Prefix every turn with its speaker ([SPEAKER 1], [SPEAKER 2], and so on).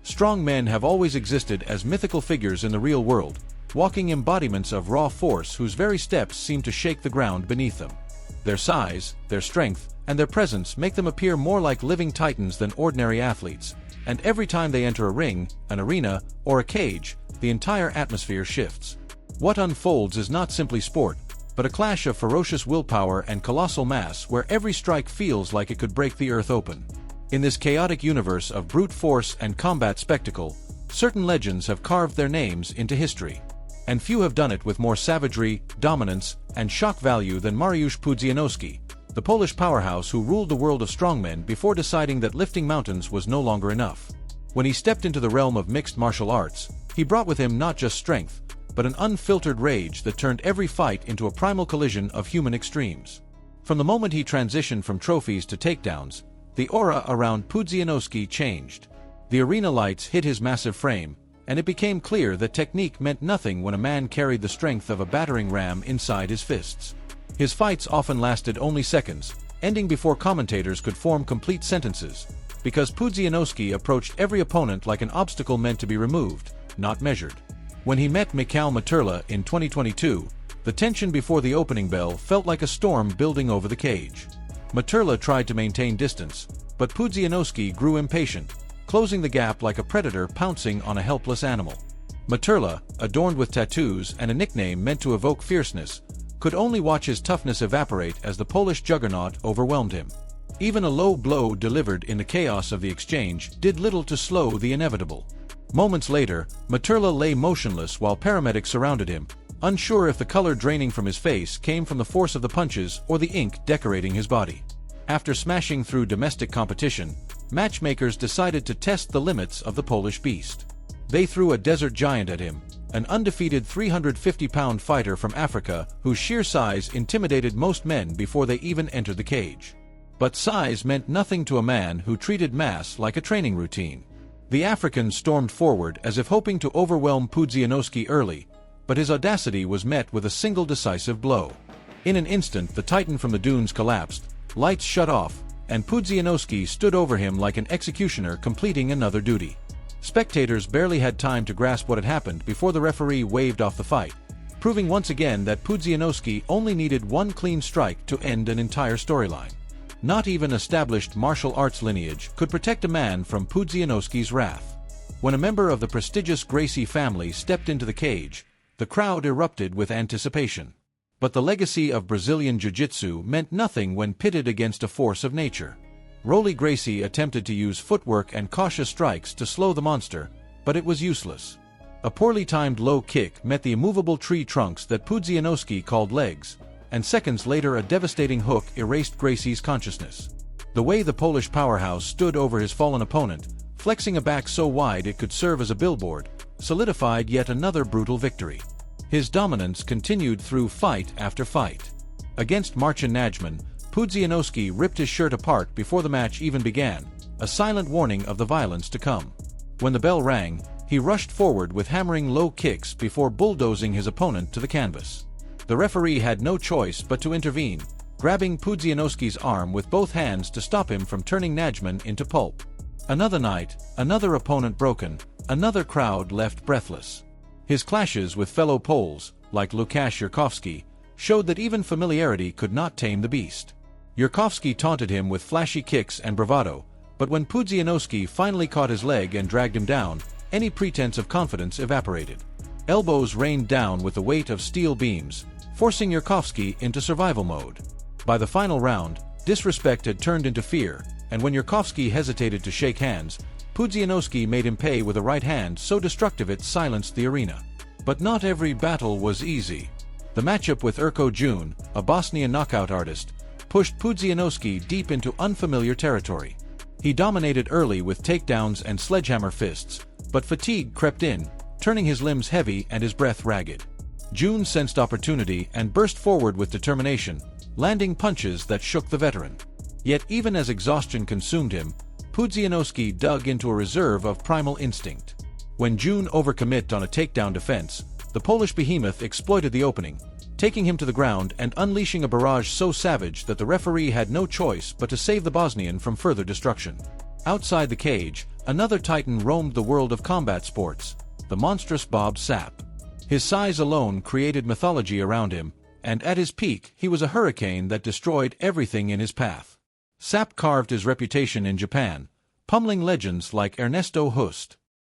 [SPEAKER 1] Strong men have always existed as mythical figures in the real world, walking embodiments of raw force whose very steps seem to shake the ground beneath them. Their size, their strength, and their presence make them appear more like living titans than ordinary athletes, and every time they enter a ring, an arena, or a cage, the entire atmosphere shifts. What unfolds is not simply sport, but a clash of ferocious willpower and colossal mass where every strike feels like it could break the earth open. In this chaotic universe of brute force and combat spectacle, certain legends have carved their names into history. And few have done it with more savagery, dominance, and shock value than Mariusz Pudzianowski, the Polish powerhouse who ruled the world of strongmen before deciding that lifting mountains was no longer enough. When he stepped into the realm of mixed martial arts, he brought with him not just strength, but an unfiltered rage that turned every fight into a primal collision of human extremes. From the moment he transitioned from trophies to takedowns, the aura around Pudzianowski changed. The arena lights hit his massive frame, and it became clear that technique meant nothing when a man carried the strength of a battering ram inside his fists. His fights often lasted only seconds, ending before commentators could form complete sentences, because Pudzianowski approached every opponent like an obstacle meant to be removed, not measured. When he met Michał Materla in 2022, the tension before the opening bell felt like a storm building over the cage. Materla tried to maintain distance, but Pudzianowski grew impatient, closing the gap like a predator pouncing on a helpless animal. Materla, adorned with tattoos and a nickname meant to evoke fierceness, could only watch his toughness evaporate as the Polish juggernaut overwhelmed him. Even a low blow delivered in the chaos of the exchange did little to slow the inevitable. Moments later, Materla lay motionless while paramedics surrounded him, unsure if the color draining from his face came from the force of the punches or the ink decorating his body. After smashing through domestic competition, matchmakers decided to test the limits of the Polish beast. They threw a desert giant at him, an undefeated 350-pound fighter from Africa whose sheer size intimidated most men before they even entered the cage. But size meant nothing to a man who treated mass like a training routine. The African stormed forward as if hoping to overwhelm Pudzianowski early, but his audacity was met with a single decisive blow. In an instant, the titan from the dunes collapsed, lights shut off, and Pudzianowski stood over him like an executioner completing another duty. Spectators barely had time to grasp what had happened before the referee waved off the fight, proving once again that Pudzianowski only needed one clean strike to end an entire storyline. Not even established martial arts lineage could protect a man from Pudzianowski's wrath. When a member of the prestigious Gracie family stepped into the cage, the crowd erupted with anticipation. But the legacy of Brazilian Jiu-Jitsu meant nothing when pitted against a force of nature. Rolly Gracie attempted to use footwork and cautious strikes to slow the monster, but it was useless. A poorly timed low kick met the immovable tree trunks that Pudzianowski called legs, and seconds later a devastating hook erased Gracie's consciousness. The way the Polish powerhouse stood over his fallen opponent, flexing a back so wide it could serve as a billboard, solidified yet another brutal victory. His dominance continued through fight after fight. Against Marcin Najman, Pudzianowski ripped his shirt apart before the match even began, a silent warning of the violence to come. When the bell rang, he rushed forward with hammering low kicks before bulldozing his opponent to the canvas. The referee had no choice but to intervene, grabbing Pudzianowski's arm with both hands to stop him from turning Najman into pulp. Another night, another opponent broken, another crowd left breathless. His clashes with fellow Poles, like Łukasz Yurkowski, showed that even familiarity could not tame the beast. Yurkowski taunted him with flashy kicks and bravado, but when Pudzianowski finally caught his leg and dragged him down, any pretense of confidence evaporated. Elbows rained down with the weight of steel beams, forcing Yurkowski into survival mode. By the final round, disrespect had turned into fear, and when Yurkowski hesitated to shake hands, Pudzianowski made him pay with a right hand so destructive it silenced the arena. But not every battle was easy. The matchup with Erko Jun, a Bosnian knockout artist, pushed Pudzianowski deep into unfamiliar territory. He dominated early with takedowns and sledgehammer fists, but fatigue crept in, turning his limbs heavy and his breath ragged. Jun sensed opportunity and burst forward with determination, landing punches that shook the veteran. Yet even as exhaustion consumed him, Pudzianowski dug into a reserve of primal instinct. When Jun overcommitted on a takedown defense, the Polish behemoth exploited the opening, taking him to the ground and unleashing a barrage so savage that the referee had no choice but to save the Bosnian from further destruction. Outside the cage, Another titan roamed the world of combat sports, the monstrous Bob Sapp. His size alone created mythology around him, and at his peak he was a hurricane that destroyed everything in his path. Sapp carved his reputation in Japan, pummeling legends like Ernesto Hust.